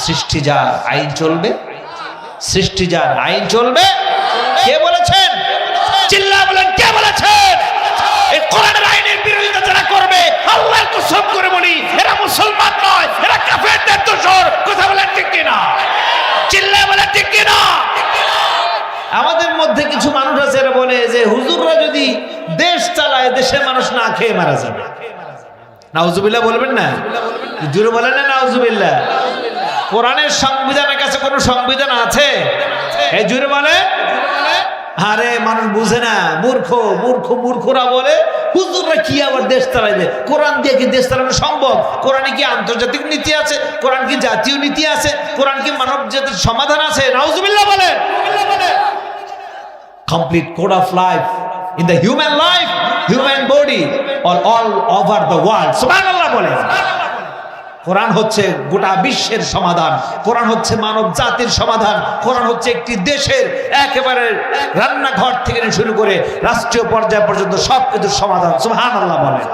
সৃষ্টি যার আইন চলবে, সৃষ্টি যার আইন চলবে। কে বলেছেন? চিল্লা বলেন, কে বলেছেন? এই কোরআনের আইনের বিরোধিতা যারা করবে, আল্লাহর কসম করে বলি, এরা মুসলমান নয়, এরা কাফেরদের দোসর। কথা বলেন ঠিক কিনা? চিল্লা বলেন ঠিক কিনা? আমাদের মধ্যে কিছু মানুষ আছে এরা বলে যে হুজুররা যদি দেশ চালায়, দেশের মানুষ না খেয়ে মারা যাবে। নাউজুবিল্লাহ বলবেন না? জোরে বলেন না নাউজুবিল্লাহ। কোরআনের সংবিধানের কাছে কোন সংবিধান আছে? এই জোরে বলে। আরে মানুষ বুঝে না, মূর্খ মূর্খ মূর্খরা বলে হুজুররা কি আবার দেশ চালাইবে? কোরআন দিয়ে কি দেশ চালানো সম্ভব? কোরআনে কি আন্তর্জাতিক নীতি আছে? কোরআন কি জাতীয় নীতি আছে? কোরআন কি মানব জাতির সমাধান আছে? নাউজুবিল্লাহ বলেন। Complete code of life in the human life, human body, all over the world. সুবহানাল্লাহ বলেন। কোরআন হচ্ছে গোটা বিশ্বের সমাধান, কোরআন হচ্ছে মানব জাতির সমাধান, কোরআন হচ্ছে একটি দেশের একেবারে রান্নাঘর থেকে শুরু করে রাষ্ট্রীয় পর্যায় পর্যন্ত সবকিছুর সমাধান। সুবহানাল্লাহ বলেন।